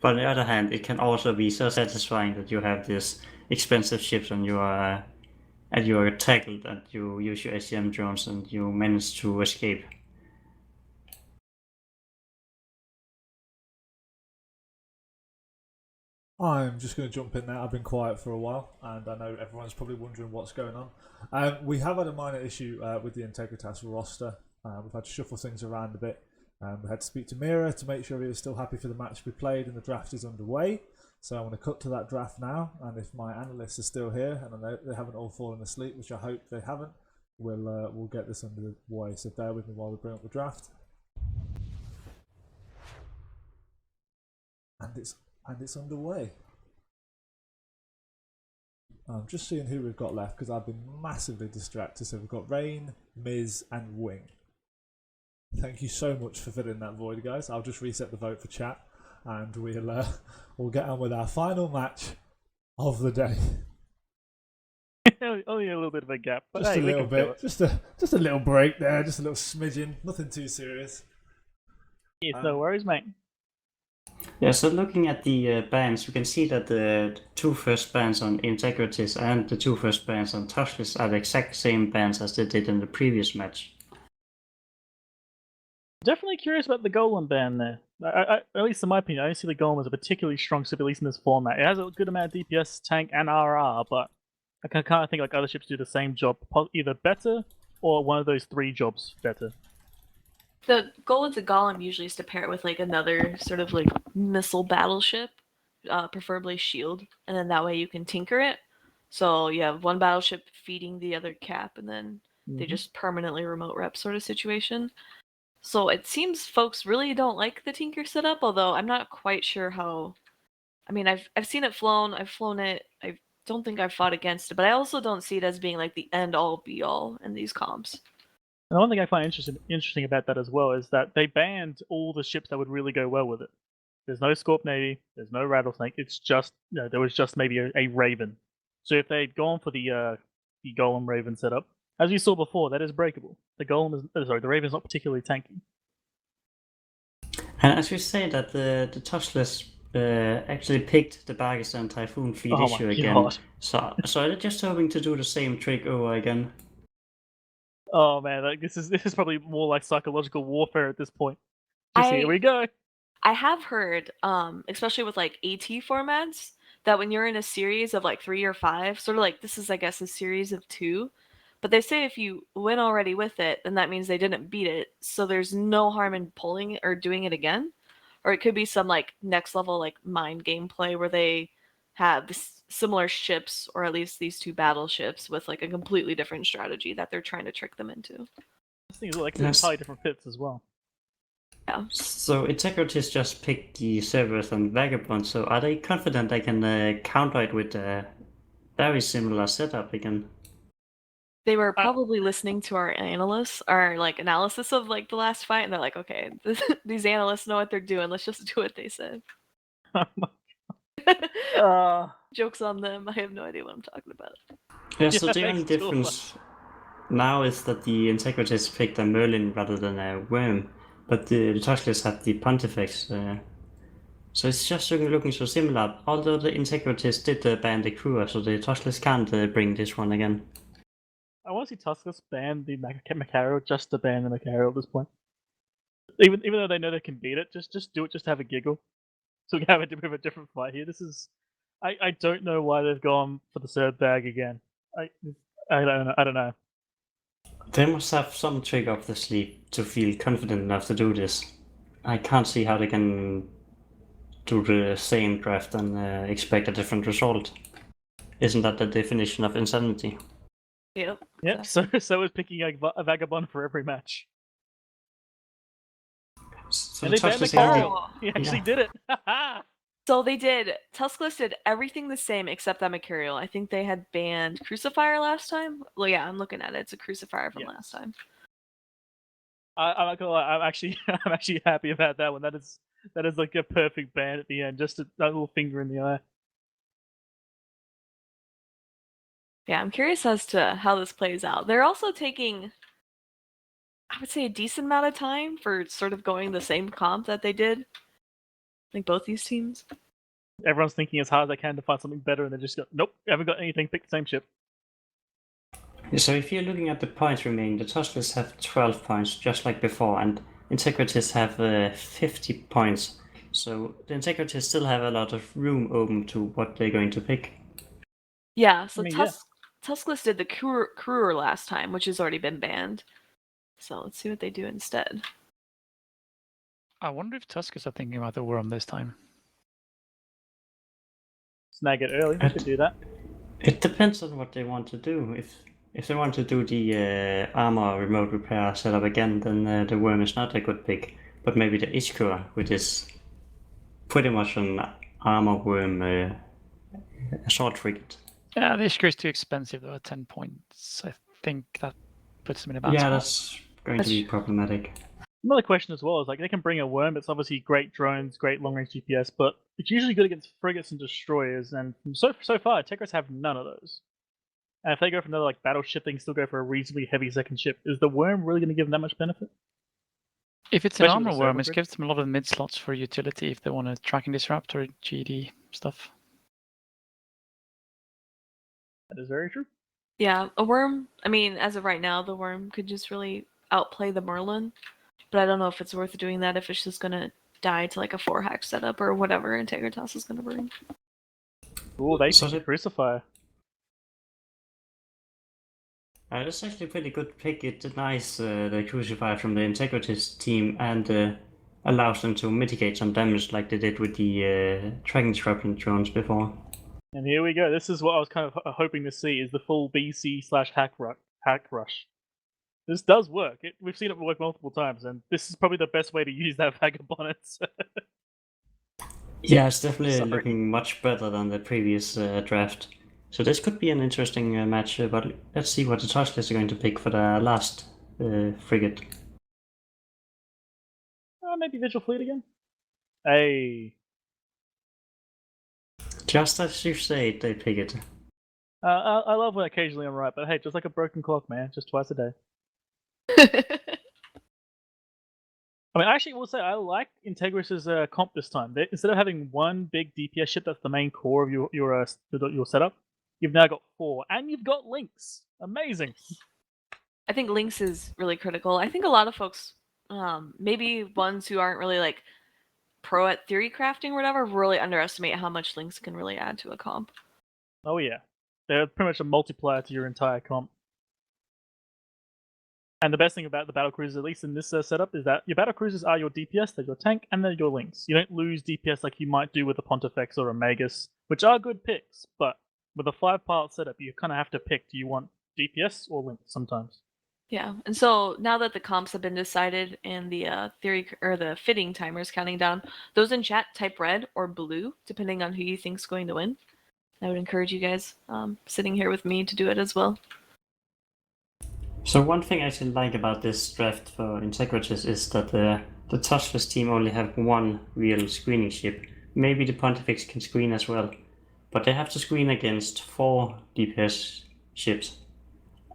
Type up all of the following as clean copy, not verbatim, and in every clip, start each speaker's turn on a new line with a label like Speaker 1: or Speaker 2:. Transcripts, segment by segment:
Speaker 1: But on the other hand, it can also be so satisfying that you have these expensive ships and you are tackled and you use your SCM drones and you manage to escape.
Speaker 2: I'm just going to jump in there. I've been quiet for a while, and I know everyone's probably wondering what's going on. We have had a minor issue with the Integritas roster. We've had to shuffle things around a bit. We had to speak to Mira to make sure he was still happy for the match to be played, and the draft is underway. So I'm going to cut to that draft now, and if my analysts are still here, and I know they haven't all fallen asleep, which I hope they haven't, we'll get this underway. So bear with me while we bring up the draft. And it's underway. I'm just seeing who we've got left because I've been massively distracted. So we've got Rain, Miz, and Wing. Thank you so much for filling that void, guys. I'll just reset the vote for chat, and we'll get on with our final match of the day.
Speaker 3: Only a little bit of a gap, but
Speaker 2: just
Speaker 3: hey,
Speaker 2: a little bit, just a little break there, just a little smidgen, nothing too serious.
Speaker 3: Yes, no worries, mate.
Speaker 1: Yeah, so looking at the bans, we can see that the two first bans on Integritas and the two first bans on Tuskless are the exact same bans as they did in the previous match.
Speaker 3: Definitely curious about the Golem ban there. At least in my opinion, I don't see the Golem as a particularly strong ship, at least in this format. It has a good amount of DPS, tank, and RR, but I kind of think like other ships do the same job, either better or one of those three jobs better.
Speaker 4: The goal with the Golem usually is to pair it with like another sort of like missile battleship, preferably shield, and then that way you can tinker it. So you have one battleship feeding the other cap, and then they just permanently remote rep sort of situation. So it seems folks really don't like the tinker setup, although I'm not quite sure how. I mean, I've seen it flown, I've flown it. I don't think I've fought against it, but I also don't see it as being like the end all be all in these comps.
Speaker 3: And one thing I find interesting about that as well is that they banned all the ships that would really go well with it. There's no Scorp Navy, there's no Rattlesnake. It's just there was just maybe a Raven. So if they'd gone for the Golem Raven setup, as you saw before, that is breakable. The Raven is not particularly tanky.
Speaker 1: And as we say that the Tuskless actually picked the Pakistan Typhoon fleet issue again. So are they just hoping to do the same trick over again?
Speaker 3: Oh man, like this is probably more like psychological warfare at this point. Here we go.
Speaker 4: I have heard, especially with like AT formats, that when you're in a series of like 3 or 5, sort of like this is I guess a series of 2, but they say if you win already with it, then that means they didn't beat it, so there's no harm in pulling it or doing it again. Or it could be some like next level like mind gameplay where they have similar ships, or at least these two battleships, with like a completely different strategy that they're trying to trick them into.
Speaker 3: This thing is like entirely different pits as well.
Speaker 4: Yeah.
Speaker 1: So Integritas just picked the Cerberus and Vagabond, so are they confident they can counter it with a very similar setup again?
Speaker 4: They were probably listening to our analysts, our like analysis of like the last fight, and they're like, okay, these analysts know what they're doing. Let's just do what they said. Joke's on them. I have no idea what I'm talking about.
Speaker 1: Yeah, so the only difference now is that the Integritas picked a Merlin rather than a Worm, but the Tuskless had the Pontifex. So it's just looking so similar, although the Integritas did ban the crew, so the Tuskless can't bring this one again.
Speaker 3: I want to see Tuskless ban the Macaro just to ban the Macaro at this point. Even though they know they can beat it, just do it just to have a giggle. So we have a bit of a different fight here. This is, I don't know why they've gone for the third bag again. I don't know.
Speaker 1: They must have some trick up the sleeve to feel confident enough to do this. I can't see how they can do the same draft and expect a different result. Isn't that the definition of insanity?
Speaker 4: Yep.
Speaker 3: Yep. So is picking a Vagabond for every match.
Speaker 1: So
Speaker 3: and they banned Macaro. He actually did it.
Speaker 4: So they did. Tuskless did everything the same except that Macarial. I think they had banned Crucifier last time. Well, yeah, I'm looking at it. It's a Crucifier from last time.
Speaker 3: I'm not gonna lie. I'm actually happy about that one. That is like a perfect ban at the end. Just that little finger in the eye.
Speaker 4: Yeah, I'm curious as to how this plays out. They're also taking, I would say, a decent amount of time for sort of going the same comp that they did. Like both these teams.
Speaker 3: Everyone's thinking as hard as they can to find something better, and they just go, nope, haven't got anything. Pick the same ship.
Speaker 1: So if you're looking at the points remaining, the Tuskless have 12 points, just like before, and Integritas have 50 points. So the Integritas still have a lot of room open to what they're going to pick.
Speaker 4: Yeah, so
Speaker 3: I mean, yeah.
Speaker 4: Tuskless did the Crewer last time, which has already been banned. So let's see what they do instead.
Speaker 5: I wonder if Tuskless are thinking about the worm this time.
Speaker 3: Snag it early. They could do that.
Speaker 1: It depends on what they want to do. If they want to do the armor remote repair setup again, then the worm is not a good pick. But maybe the Ichor, which is pretty much an armor worm assault frigate.
Speaker 5: Yeah, the Ishkur is too expensive though, at 10 points. I think that puts them in a bad
Speaker 1: Yeah,
Speaker 5: spot.
Speaker 1: that's going to be problematic.
Speaker 3: Another question as well is like they can bring a worm. It's obviously great drones, great long range GPS, but it's usually good against frigates and destroyers. And so far, Integritas have none of those. And if they go for another like battleship, they can still go for a reasonably heavy second ship. Is the worm really going to give them that much benefit?
Speaker 5: If it's an
Speaker 3: Especially with
Speaker 5: armor
Speaker 3: the
Speaker 5: worm,
Speaker 3: server
Speaker 5: it
Speaker 3: grid.
Speaker 5: gives them a lot of mid slots for utility if they want to track and disrupt or GD stuff.
Speaker 3: That is very true.
Speaker 4: Yeah, a worm. I mean, as of right now, the worm could just really outplay the Merlin. But I don't know if it's worth doing that if it's just gonna die to like a 4-hack setup or whatever Integritas is gonna bring.
Speaker 3: Oh, they
Speaker 1: So
Speaker 3: can
Speaker 1: they-
Speaker 3: crucify.
Speaker 1: That's actually a pretty good pick. It denies the Crucifier from the Integritas team and allows them to mitigate some damage like they did with the tracking disruption drones before.
Speaker 3: And here we go. This is what I was kind of hoping to see: is the full BC/hack rush. This does work. We've seen it work multiple times, and this is probably the best way to use that Vagabond.
Speaker 1: Yeah, it's definitely
Speaker 3: Sorry.
Speaker 1: looking much better than the previous draft. So this could be an interesting match, but let's see what the Tuskless are going to pick for the last frigate.
Speaker 3: Maybe Vigil Fleet again. Hey,
Speaker 1: Just as you say, they pick it.
Speaker 3: I love when occasionally I'm right, but hey, just like a broken clock, man, just twice a day. I mean, I actually will say I like Integris' comp this time. Instead of having one big DPS ship that's the main core of your setup, you've now got 4, and you've got Lynx. Amazing.
Speaker 4: I think Lynx is really critical. I think a lot of folks, maybe ones who aren't really like pro at theory crafting or whatever, really underestimate how much Lynx can really add to a comp.
Speaker 3: Oh yeah, they're pretty much a multiplier to your entire comp. And the best thing about the battle cruisers, at least in this setup, is that your battle cruisers are your DPS, they're your tank, and they're your Lynx. You don't lose DPS like you might do with a Pontifex or a Magus, which are good picks, but with a 5-part setup, you kind of have to pick: do you want DPS or Lynx sometimes?
Speaker 4: Yeah, and so now that the comps have been decided and the theory or the fitting timer is counting down, those in chat type red or blue, depending on who you think's going to win. I would encourage you guys sitting here with me to do it as well.
Speaker 1: So one thing I actually like about this draft for Integritas is that the Tuskless team only have one real screening ship. Maybe the Pontifex can screen as well, but they have to screen against 4 DPS ships,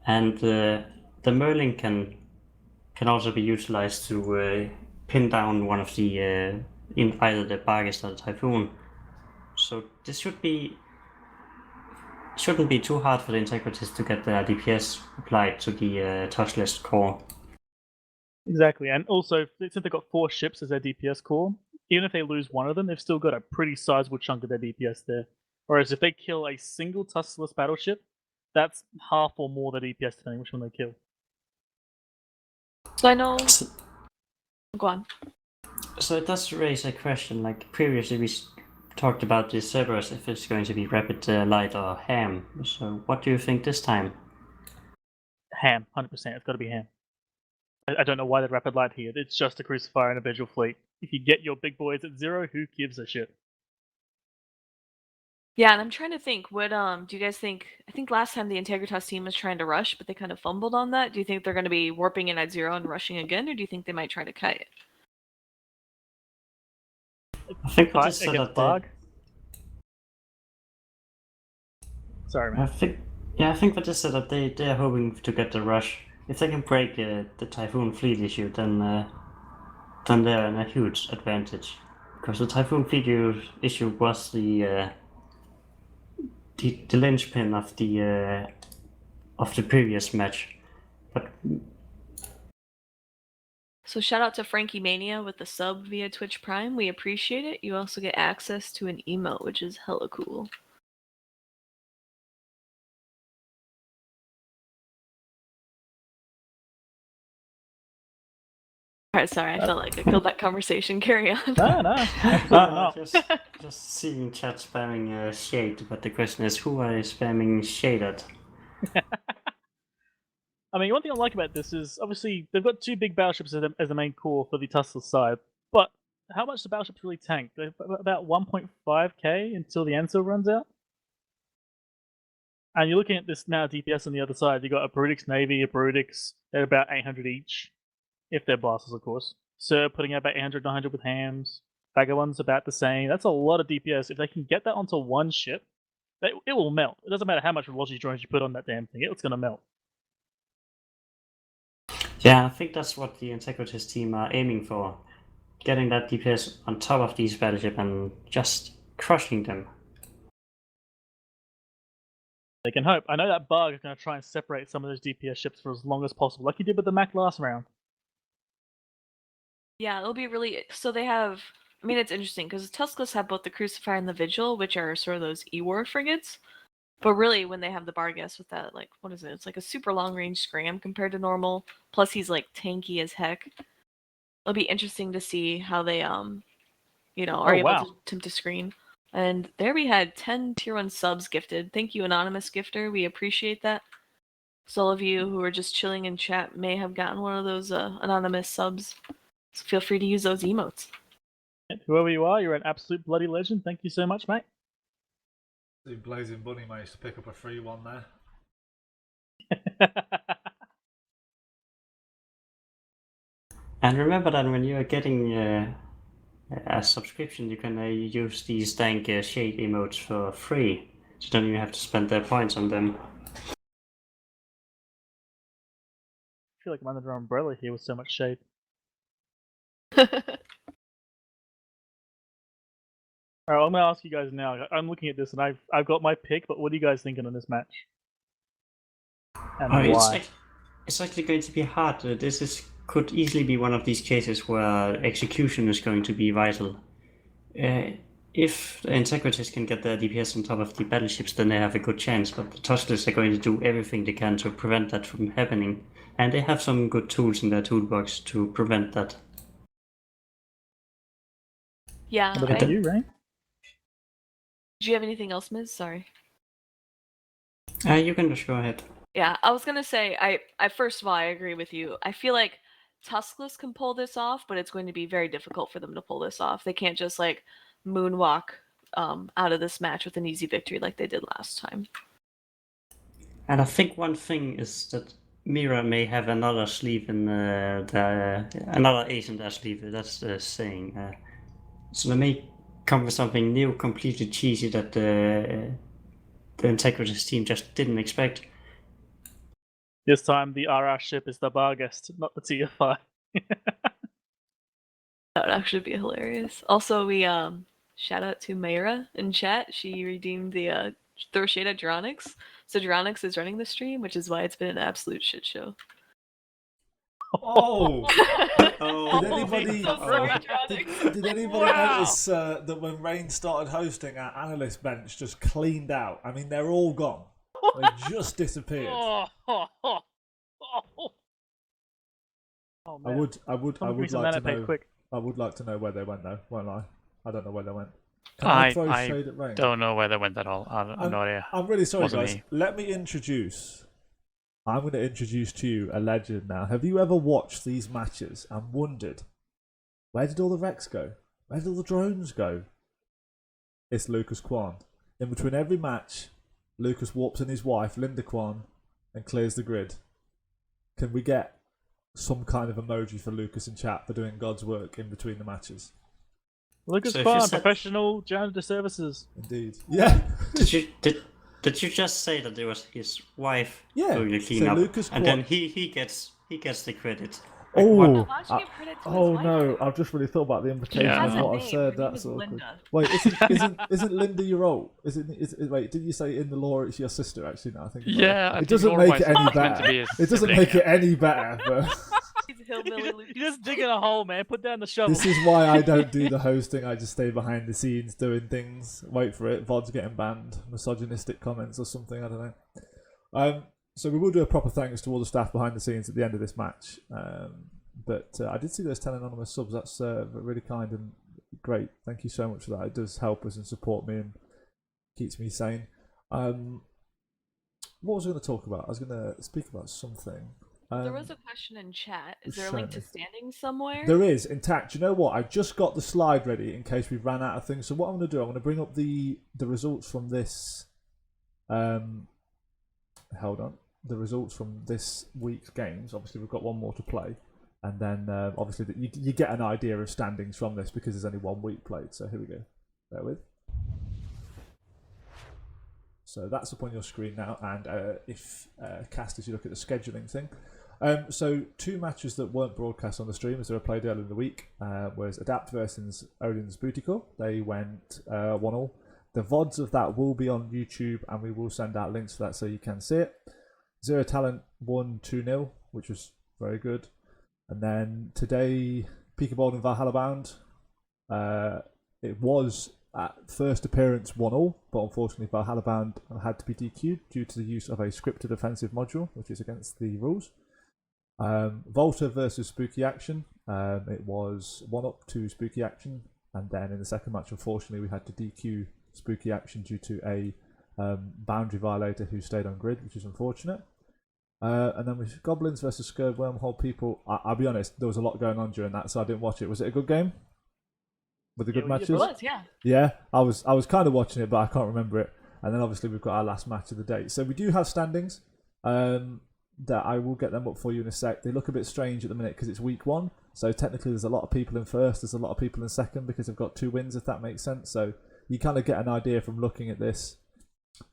Speaker 1: and the Merlin can also be utilized to pin down one of the in either the Bargest or the Typhoon. So this shouldn't be too hard for the Integritas to get their DPS applied to the Tuskless core.
Speaker 3: Exactly, and also since they've got 4 ships as their DPS core, even if they lose one of them, they've still got a pretty sizable chunk of their DPS there. Whereas if they kill a single Tuskless battleship, that's half or more their DPS depending which one they kill.
Speaker 4: So I know. Go on.
Speaker 1: So it does raise a question. Like previously, we talked about the Cerberus, if it's going to be Rapid Light or Ham. So what do you think this time?
Speaker 3: Ham, 100%. It's got to be Ham. I don't know why they'd Rapid Light here. It's just a Crucifier and a Vigil Fleet. If you get your big boys at 0, who gives a shit?
Speaker 4: Yeah, and I'm trying to think. What do you guys think? I think last time the Integritas team was trying to rush, but they kind of fumbled on that. Do you think they're going to be warping in at 0 and rushing again, or do you think they might try to cut it?
Speaker 1: I think what
Speaker 3: Fight
Speaker 1: this set
Speaker 3: against
Speaker 1: up
Speaker 3: Bog? Sorry, man.
Speaker 1: I think with this setup they're hoping to get the rush. If they can break the Typhoon fleet issue, then they're in a huge advantage. Because the Typhoon figure issue was the linchpin of the previous match. But
Speaker 4: So shout out to Frankie Mania with the sub via Twitch Prime. We appreciate it. You also get access to an emote, which is hella cool. Alright, sorry, I felt like I killed that conversation. Carry on.
Speaker 3: No, no, absolutely not.
Speaker 1: just seeing chat spamming shade, but the question is, who are they spamming shade at?
Speaker 3: I mean, one thing I like about this is obviously they've got 2 big battleships as the main core for the Tuskless side, but how much the battleships really tank? They're about 1.5k until the Ansel runs out. And you're looking at this now DPS on the other side. You've got a Brutix Navy, a Brutix, they're about 800 each, if they're blasters, of course. Sir putting out about 800, 900 with hams. Vagabond's about the same. That's a lot of DPS. If they can get that onto one ship, it will melt. It doesn't matter how much velocity drones you put on that damn thing, it's going to melt.
Speaker 1: Yeah, I think that's what the Integritas team are aiming for. Getting that DPS on top of these battleships and just crushing them.
Speaker 3: They can hope. I know that Bug is going to try and separate some of those DPS ships for as long as possible, like he did with the Mac last round.
Speaker 4: Yeah, it'll be really. So they have. I mean, it's interesting because Tuskless have both the Crucifier and the Vigil, which are sort of those E-War frigates. But really, when they have the Barghest with that, like, what is it? It's like a super long range scram compared to normal. Plus, he's like tanky as heck. It'll be interesting to see how they, are able to screen. And there we had 10 tier 1 subs gifted. Thank you, Anonymous Gifter. We appreciate that. So all of you who are just chilling in chat may have gotten one of those anonymous subs. So feel free to use those emotes.
Speaker 3: Whoever you are, you're an absolute bloody legend. Thank you so much, mate.
Speaker 2: The Blazing Bunny managed to pick up a free one there.
Speaker 1: And remember that when you are getting a subscription, you can use these dank shade emotes for free. So you don't even have to spend their points on them.
Speaker 3: I feel like I'm under the umbrella here with so much shade. Alright, I'm going to ask you guys now. I'm looking at this and I've got my pick, but what are you guys thinking on this match? And why?
Speaker 1: It's actually going to be hard. Could easily be one of these cases where execution is going to be vital. If the Integritas can get their DPS on top of the battleships, then they have a good chance, but the Tuskless are going to do everything they can to prevent that from happening. And they have some good tools in their toolbox to prevent that.
Speaker 4: Yeah.
Speaker 3: What about you, Rain?
Speaker 4: Do you have anything else, Miz? Sorry.
Speaker 1: You can just go ahead.
Speaker 4: Yeah, I was gonna say, I first of all, I agree with you. I feel like Tuskless can pull this off, but it's going to be very difficult for them to pull this off. They can't just like moonwalk out of this match with an easy victory like they did last time.
Speaker 1: And I think one thing is that Mira may have another sleeve in another ace in their sleeve. That's the saying. So they may come with something new, completely cheesy that the Integritas team just didn't expect.
Speaker 3: This time the RR ship is the Barghest, not the TF5.
Speaker 4: That would actually be hilarious. Also, we shout out to Mayra in chat. She redeemed the throw shade at Dronix. So Dronix is running the stream, which is why it's been an absolute shit show.
Speaker 2: Oh!
Speaker 1: Oh,
Speaker 2: Did anybody,
Speaker 4: So sorry,
Speaker 2: did anybody notice that when Rain started hosting, our analyst bench just cleaned out? I mean, they're all gone. They just disappeared.
Speaker 3: Oh,
Speaker 2: I would like to know.
Speaker 3: quick.
Speaker 2: I would like to know where they went, though. Won't I? I don't know where they went. Can I throw shade at Rain?
Speaker 5: Don't know where they went at all. I have no idea.
Speaker 2: I'm really sorry,
Speaker 5: Wasn't
Speaker 2: guys.
Speaker 5: me.
Speaker 2: Let me introduce. I'm going to introduce to you a legend now. Have you ever watched these matches and wondered, where did all the wrecks go? Where did all the drones go? It's Lucas Kwan. In between every match, Lucas warps in his wife, Linda Kwan, and clears the grid. Can we get some kind of emoji for Lucas in chat for doing God's work in between the matches?
Speaker 3: Lucas
Speaker 1: So if
Speaker 3: Kwan,
Speaker 1: you said-
Speaker 3: professional janitor services.
Speaker 2: Indeed. Yeah.
Speaker 1: Did you just say that it was his wife
Speaker 2: Yeah,
Speaker 1: doing the
Speaker 2: so
Speaker 1: cleanup,
Speaker 2: Lucas
Speaker 1: and
Speaker 2: Kwan-
Speaker 1: then he gets the credit?
Speaker 2: Oh,
Speaker 4: Why'd you give credit to his
Speaker 2: oh
Speaker 4: wife?
Speaker 2: no! I've just really thought about the implications
Speaker 5: Yeah.
Speaker 2: of
Speaker 4: Has a
Speaker 2: what I've
Speaker 4: name.
Speaker 2: said.
Speaker 4: Her name
Speaker 2: That's
Speaker 4: is
Speaker 2: awkward.
Speaker 4: Linda.
Speaker 2: Wait, isn't Linda your old? Wait, did you say in the law it's your sister? Actually, no, I think about
Speaker 5: Yeah, I
Speaker 2: it
Speaker 5: think
Speaker 2: doesn't make
Speaker 5: lore-wise
Speaker 2: it any
Speaker 5: it's meant to
Speaker 2: better.
Speaker 5: be a
Speaker 2: It doesn't
Speaker 5: sibling,
Speaker 2: make it
Speaker 5: yeah.
Speaker 2: any better. But
Speaker 4: He's hillbilly.
Speaker 3: You're just digging a hole, man. Put down the shovel.
Speaker 2: this is why I don't do the hosting. I just stay behind the scenes doing things. Wait for it. VOD's getting banned. Misogynistic comments or something. I don't know. So we will do a proper thanks to all the staff behind the scenes at the end of this match. But I did see those 10 anonymous subs. That's really kind and great. Thank you so much for that. It does help us and support me and keeps me sane. What was I going to talk about? I was going to speak about something.
Speaker 4: There was a question in chat. Is there a
Speaker 2: show
Speaker 4: link to
Speaker 2: me.
Speaker 4: standings somewhere?
Speaker 2: There is. Intact. You know what? I just got the slide ready in case we ran out of things. So what I'm going to do, I'm going to bring up the results from this. Hold on. The results from this week's games. Obviously, we've got one more to play. And then, obviously, you get an idea of standings from this because there's only 1 week played. So here we go. Bear with. So that's up on your screen now. And if cast as you look at the scheduling thing. So 2 matches that weren't broadcast on the stream as they were played earlier in the week was Adapt versus Odin's Booty Call. They went 1-1. The VODs of that will be on YouTube and we will send out links for that so you can see it. Zero Talent won 2-0, which was very good. And then today, Peekaball and Valhalla Bound. It was at first appearance 1-1, but unfortunately Valhalla Bound had to be DQ'd due to the use of a scripted offensive module, which is against the rules. Volta versus Spooky Action. It was 1-up to Spooky Action, and then in the second match, unfortunately, we had to DQ Spooky Action due to a boundary violator who stayed on grid, which is unfortunate. And then with Goblins versus Scared Wormhole People, I'll be honest, there was a lot going on during that, so I didn't watch it. Was it a good game? With the good matches?
Speaker 4: It was, yeah.
Speaker 2: Yeah, I was kind of watching it, but I can't remember it. And then obviously we've got our last match of the day. So we do have standings. That I will get them up for you in a sec. They look a bit strange at the minute because it's week 1. So technically there's a lot of people in first, there's a lot of people in second because they've got 2 wins, if that makes sense. So you kind of get an idea from looking at this.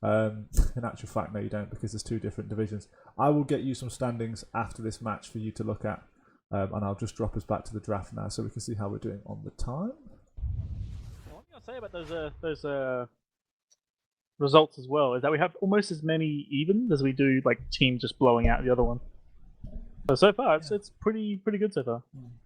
Speaker 2: In actual fact, no you don't, because there's 2 different divisions. I will get you some standings after this match for you to look at. And I'll just drop us back to the draft now so we can see how we're doing on the time.
Speaker 3: One thing I'll say about those results as well is that we have almost as many evens as we do like team just blowing out the other one. So far it's pretty good so far.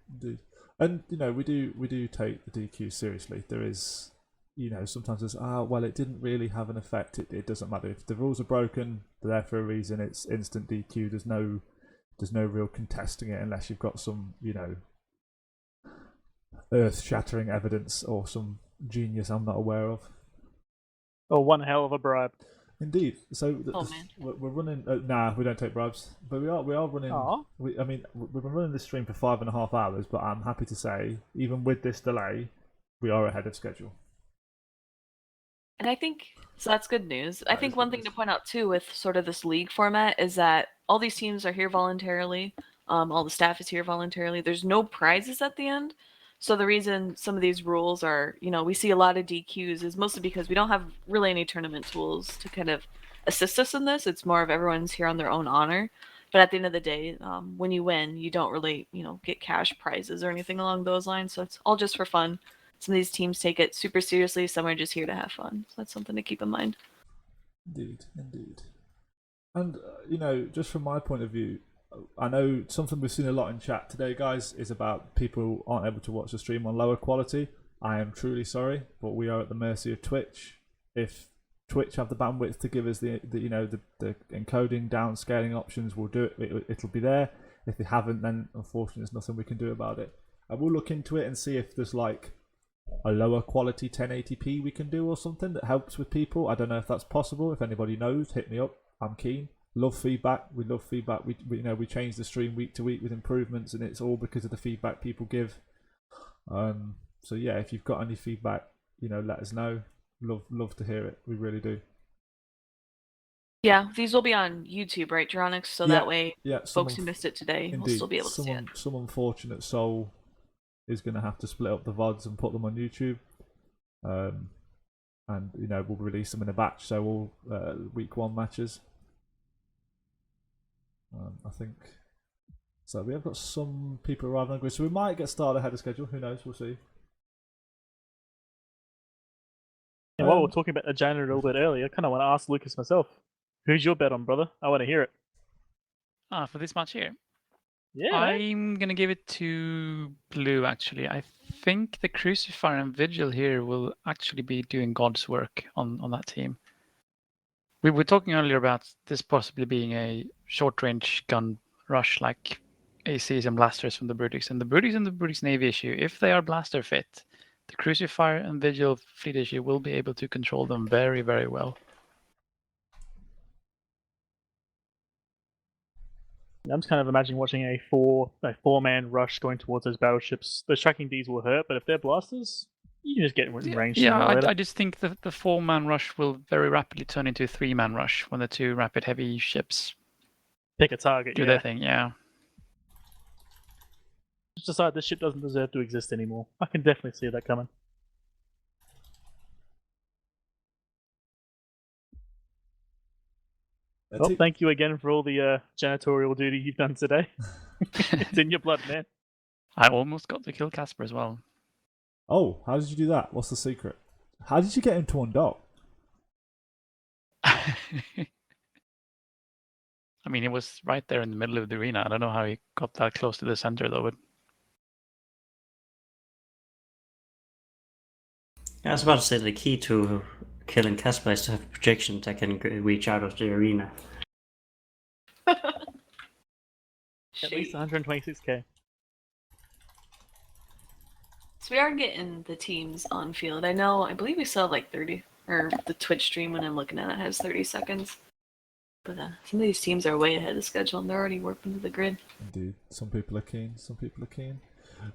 Speaker 2: Indeed. And you know, we do take the DQ seriously. There is, you know, sometimes there's well, it didn't really have an effect. It doesn't matter if the rules are broken. They're there for a reason. It's instant DQ. There's no real contesting it unless you've got some, you know, earth-shattering evidence or some genius I'm not aware of.
Speaker 3: Oh, one hell of a bribe.
Speaker 2: Indeed. So
Speaker 4: man.
Speaker 2: we're running. Nah, we don't take bribes, but we are running.
Speaker 3: Aw.
Speaker 2: We've been running this stream for 5.5 hours, but I'm happy to say, even with this delay, we are ahead of schedule.
Speaker 4: And I think, so that's good news. I
Speaker 2: That
Speaker 4: think
Speaker 2: is
Speaker 4: one
Speaker 2: good
Speaker 4: thing
Speaker 2: news.
Speaker 4: to point out too with sort of this league format is that all these teams are here voluntarily. All the staff is here voluntarily. There's no prizes at the end. So the reason some of these rules are, you know, we see a lot of DQs is mostly because we don't have really any tournament tools to kind of assist us in this. It's more of everyone's here on their own honor. But at the end of the day, when you win, you don't really, you know, get cash prizes or anything along those lines. So it's all just for fun. Some of these teams take it super seriously. Some are just here to have fun. So that's something to keep in mind.
Speaker 2: Indeed. And you know, just from my point of view, I know something we've seen a lot in chat today, guys, is about people who aren't able to watch the stream on lower quality. I am truly sorry, but we are at the mercy of Twitch. If Twitch have the bandwidth to give us the encoding, downscaling options, we'll do it. It'll be there. If they haven't, then unfortunately there's nothing we can do about it. I will look into it and see if there's like a lower quality 1080p we can do or something that helps with people. I don't know if that's possible. If anybody knows, hit me up. I'm keen. Love feedback. We love feedback. We change the stream week to week with improvements, and it's all because of the feedback people give. So yeah, if you've got any feedback, you know, let us know. Love to hear it. We really do.
Speaker 4: Yeah, these will be on YouTube, right, Geronix? So that way, folks who missed it today will still be able to see it.
Speaker 2: Some unfortunate soul is going to have to split up the VODs and put them on YouTube. And you know, we'll release them in a batch. So all week 1 matches. I think So we have got some people arriving on grid, so we might get started ahead of schedule. Who knows? We'll see.
Speaker 3: And while we were talking about the janitor a little bit earlier, I kind of want to ask Lucas myself. Who's your bet on, brother? I want to hear it.
Speaker 5: For this match here,
Speaker 3: Yeah.
Speaker 5: I'm gonna give it to blue. Actually, I think the Crucifier and Vigil here will actually be doing God's work on that team. We were talking earlier about this possibly being a short-range gun rush like ACs and blasters from the Brutics. And the Brutics and the Brutics Navy issue, if they are blaster fit, the Crucifier and Vigil fleet issue will be able to control them very, very well.
Speaker 3: I'm just kind of imagining watching a four-man rush going towards those battleships. Those tracking Ds will hurt, but if they're blasters, you can just get in range.
Speaker 5: Yeah, I just think the 4-man rush will very rapidly turn into a 3-man rush when the 2 rapid heavy ships
Speaker 3: pick a target.
Speaker 5: do their thing. Yeah.
Speaker 3: Just decide this ship doesn't deserve to exist anymore. I can definitely see that coming. Well, thank you again for all the janitorial duty you've done today. It's in your blood, man.
Speaker 5: I almost got to kill Casper as well.
Speaker 2: Oh, how did you do that? What's the secret? How did you get him to undock?
Speaker 5: I mean, it was right there in the middle of the arena. I don't know how he got that close to the center, though. But
Speaker 1: I was about to say the key to killing Casper is to have projections that can reach out of the arena.
Speaker 3: At least 126k.
Speaker 4: So we are getting the teams on field. I believe we still have like 30, or the Twitch stream when I'm looking at it has 30 seconds. But some of these teams are way ahead of schedule and they're already warping to the grid.
Speaker 2: Indeed. Some people are keen, some people are keen.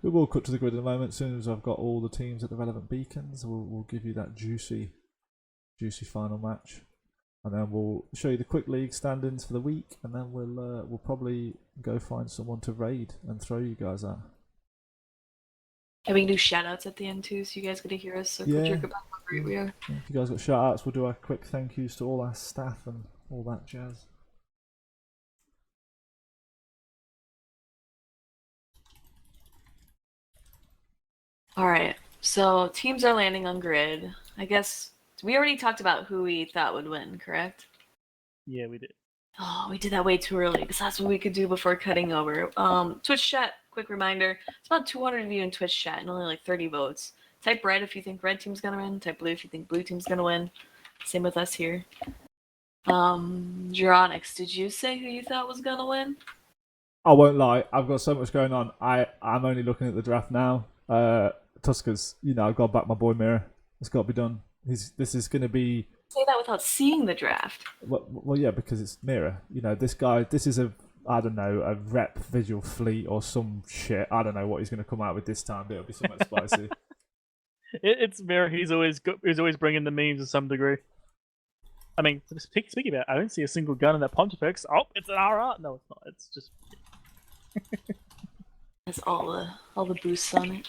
Speaker 2: We will cut to the grid in a moment. As soon as I've got all the teams at the relevant beacons, we'll give you that juicy final match. And then we'll show you the quick league standings for the week, and then we'll probably go find someone to raid and throw you guys at.
Speaker 4: And we can do shout outs at the end too, so you guys get to hear us circle jerk about how great we are.
Speaker 2: Yeah, if you guys got shout outs, we'll do our quick thank yous to all our staff and all that jazz.
Speaker 4: Alright, so teams are landing on grid. I guess we already talked about who we thought would win, correct?
Speaker 3: Yeah, we did.
Speaker 4: Oh, we did that way too early, because that's what we could do before cutting over. Twitch chat, quick reminder. It's about 200 of you in Twitch chat and only like 30 votes. Type red if you think red team's gonna win. Type blue if you think blue team's gonna win. Same with us here. Geronix, did you say who you thought was gonna win?
Speaker 2: I won't lie, I've got so much going on. I'm only looking at the draft now. Tuskless, I've got to back my boy Mirror. It's got to be done. This is going to be...
Speaker 4: Say that without seeing the draft.
Speaker 2: Well, yeah, because it's Mirror. This guy, this is a rep visual fleet or some shit. I don't know what he's going to come out with this time, but it'll be something spicy.
Speaker 3: It's Mirror. He's always bringing the memes to some degree. I mean, speaking about it, I don't see a single gun in that Pontifex. Oh, it's an RR. No, it's not. It's just...
Speaker 4: That's all the boosts on it.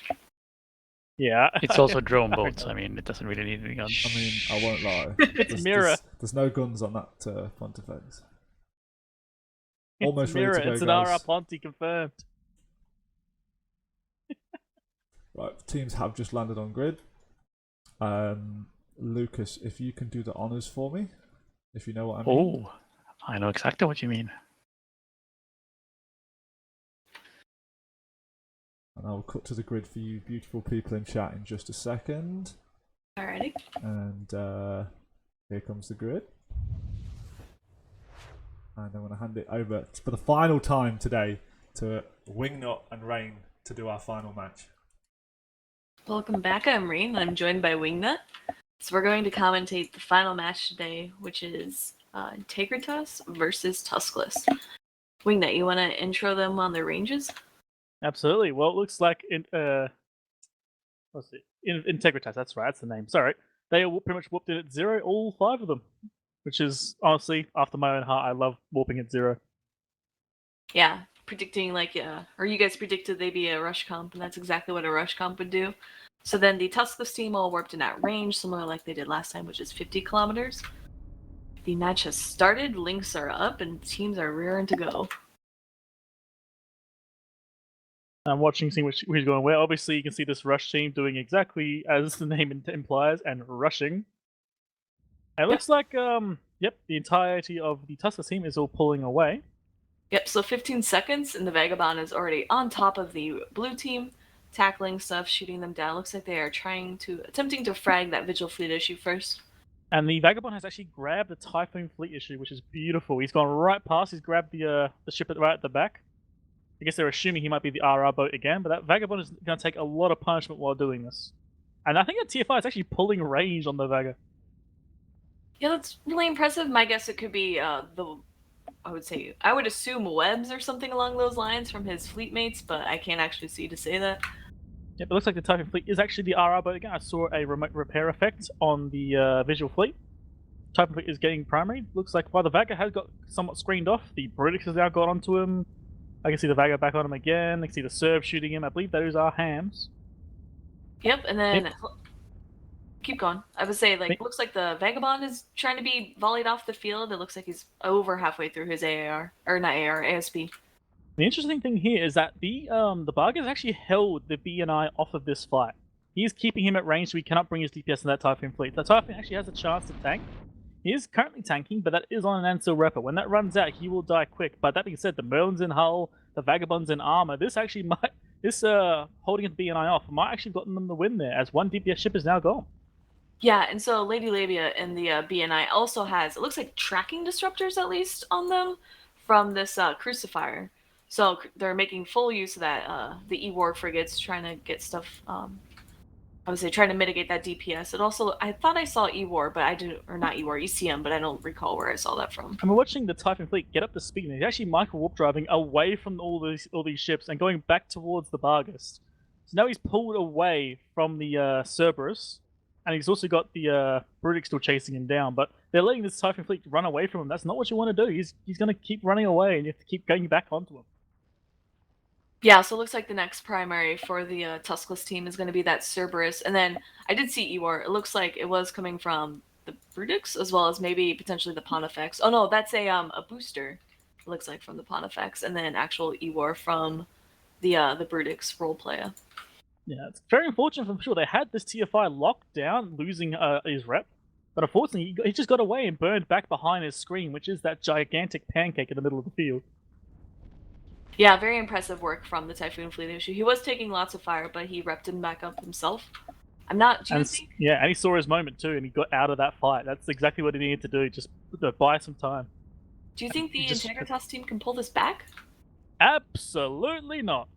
Speaker 3: Yeah.
Speaker 5: It's also drone boats. I mean, it doesn't really need any guns.
Speaker 2: I mean, I won't lie.
Speaker 3: It's Mirror.
Speaker 2: There's no guns on that Pontifex.
Speaker 3: Almost Mirror. It's an RR Ponty confirmed.
Speaker 2: Right, teams have just landed on grid. Lucas, if you can do the honors for me, if you know what I mean.
Speaker 5: Oh, I know exactly what you mean.
Speaker 2: And I'll cut to the grid for you beautiful people in chat in just a second.
Speaker 4: Alrighty.
Speaker 2: And here comes the grid. And I'm going to hand it over for the final time today to Wingnut and Rain to do our final match.
Speaker 4: Welcome back, I'm Rain, and I'm joined by Wingnut. So we're going to commentate the final match today, which is Integritas versus Tuskless. Wingnut, you want to intro them on their ranges?
Speaker 3: Absolutely. Well, it looks like Integritas. That's right. That's the name. Sorry, they all pretty much warped in at 0. All 5 of them, which is honestly after my own heart. I love warping at 0.
Speaker 4: Yeah, predicting or you guys predicted they'd be a rush comp, and that's exactly what a rush comp would do. So then the Tuskless team all warped in at range, similar like they did last time, which is 50 kilometers. The match has started. Links are up, and teams are rearing to go.
Speaker 3: I'm watching, seeing who's going where. Obviously, you can see this rush team doing exactly as the name implies and rushing. And it looks like, yep, the entirety of the Tuskless team is all pulling away.
Speaker 4: Yep, so 15 seconds, and the Vagabond is already on top of the blue team, tackling stuff, shooting them down. Looks like they are attempting to frag that Vigil Fleet issue first.
Speaker 3: And the Vagabond has actually grabbed the Typhoon Fleet issue, which is beautiful. He's gone right past. He's grabbed the ship right at the back. I guess they're assuming he might be the RR boat again, but that Vagabond is going to take a lot of punishment while doing this. And I think that TFI is actually pulling range on the Vaga.
Speaker 4: Yeah, that's really impressive. My guess it could be I would assume webs or something along those lines from his fleet mates, but I can't actually see to say that.
Speaker 3: Yep, it looks like the Typhoon Fleet is actually the RR boat again. I saw a remote repair effect on the Visual Fleet. Typhoon Fleet is getting primary. Looks like while the Vaga has got somewhat screened off, the British has now got onto him. I can see the Vaga back on him again. I can see the Serb shooting him. I believe those are hams.
Speaker 4: Yep, and then
Speaker 3: Yep.
Speaker 4: Keep going. I would say, looks like the Vagabond is trying to be volleyed off the field. It looks like he's over halfway through his AAR, or not AAR, ASP.
Speaker 3: The interesting thing here is that the Barga has actually held the BNI off of this fight. He's keeping him at range so he cannot bring his DPS in that Typhoon Fleet. The Typhoon actually has a chance to tank. He is currently tanking, but that is on an Ancil Repper. When that runs out, he will die quick. But that being said, the Merlin's in hull, the Vagabond's in armor. This actually might, holding the BNI off might actually gotten them the win there, as one DPS ship is now gone.
Speaker 4: Yeah, and so Lady Labia in the BNI also has, it looks like tracking disruptors at least on them from this Crucifier. So they're making full use of that, the E-War frigates, trying to get stuff, I would say trying to mitigate that DPS. It also, I thought I saw E-War, but I didn't, or not E-War, ECM, but I don't recall where I saw that from.
Speaker 3: And we're watching the Typhoon Fleet get up to speed, and he's actually micro warp driving away from all these ships and going back towards the Bargas. So now he's pulled away from the Cerberus, and he's also got the Brutic still chasing him down. But they're letting this Typhoon Fleet run away from him. That's not what you want to do. He's going to keep running away, and you have to keep going back onto him.
Speaker 4: Yeah, so it looks like the next primary for the Tuskless team is going to be that Cerberus. And then I did see E-War. It looks like it was coming from the Brutix as well as maybe potentially the Pontifex. Oh no, that's a booster, it looks like, from the Pontifex. And then actual E-War from the Brutix role player.
Speaker 3: Yeah, it's very unfortunate for sure. They had this TFI locked down, losing his rep. But unfortunately, he just got away and burned back behind his screen, which is that gigantic pancake in the middle of the field.
Speaker 4: Yeah, very impressive work from the Typhoon Fleet issue. He was taking lots of fire, but he repped him back up himself. I'm not... Do you think...
Speaker 3: Yeah, and he saw his moment too, and he got out of that fight. That's exactly what he needed to do, just buy some time.
Speaker 4: Do you think the Integritas team can pull this back?
Speaker 3: Absolutely not.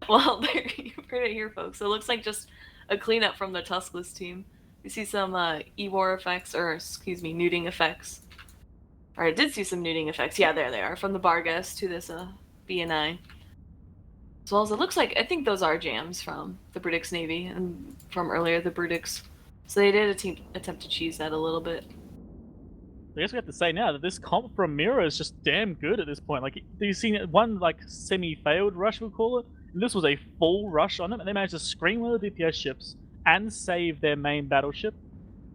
Speaker 4: Well, there, you've heard it here, folks. So it looks like just a cleanup from the Tuskless team. We see some E-War effects, or excuse me, neuting effects. Or I did see some neuting effects. Yeah, there they are. From the Bargas to this BNI. As well as it looks like, I think those are jams from the Brutix Navy and from earlier the Brutix. So they did attempt to cheese that a little bit.
Speaker 3: I guess we have to say now that this comp from Mira is just damn good at this point. Like, you've seen one like semi-failed rush, we'll call it. And this was a full rush on them, and they managed to screen one of the DPS ships and save their main battleship.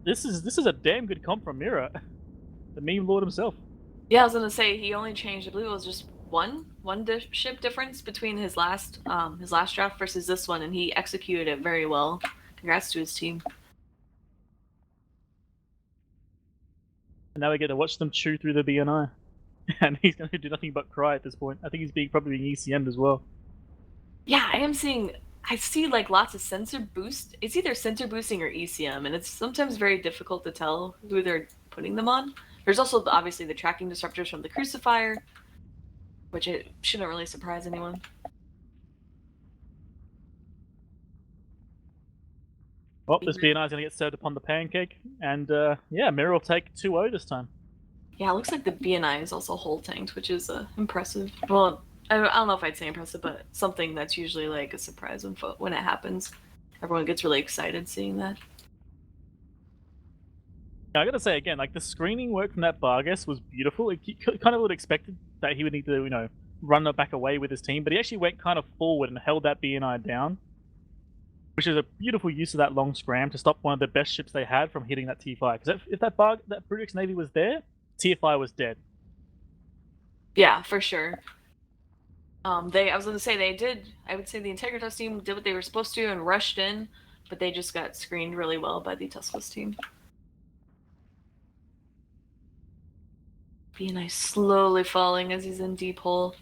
Speaker 3: This is a damn good comp from Mira. The meme lord himself.
Speaker 4: Yeah, I was gonna say he only changed. I believe it was just one ship difference between his last draft versus this one, and he executed it very well. Congrats to his team.
Speaker 3: And now we get to watch them chew through the BNI, and he's going to do nothing but cry at this point. I think he's probably being ECM'd as well.
Speaker 4: Yeah, I see like lots of sensor boost. It's either sensor boosting or ECM, and it's sometimes very difficult to tell who they're putting them on. There's also obviously the tracking disruptors from the Crucifier, which it shouldn't really surprise anyone.
Speaker 3: Well, this BNI is going to get served upon the pancake, and yeah, Mira will take 2-0 this time.
Speaker 4: Yeah, it looks like the BNI is also hull tanked, which is impressive. Well, I don't know if I'd say impressive, but something that's usually like a surprise when it happens. Everyone gets really excited seeing that.
Speaker 3: I gotta say again, like the screening work from that Bargas was beautiful. It kind of would have expected that he would need to, run back away with his team, but he actually went kind of forward and held that BNI down, which is a beautiful use of that long scram to stop one of the best ships they had from hitting that T5. Because if that Brutix Navy was there, TFI was dead.
Speaker 4: Yeah, for sure. I was gonna say they did. I would say the Integritas team did what they were supposed to and rushed in, but they just got screened really well by the Tuskless team. BNI slowly falling as he's in deep hole.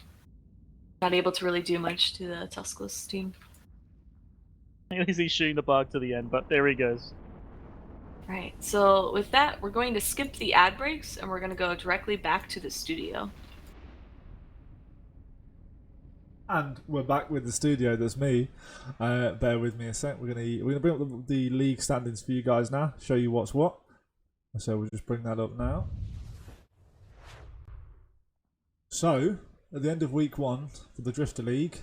Speaker 4: Not able to really do much to the Tuskless team.
Speaker 3: At least he's shooting the bug to the end, but there he goes.
Speaker 4: Right, so with that, we're going to skip the ad breaks and we're going to go directly back to the studio.
Speaker 2: And we're back with the studio. That's me. Bear with me a sec. We're gonna bring up the league standings for you guys now. Show you what's what. So we'll just bring that up now. So at the end of week 1 for the Drifter League,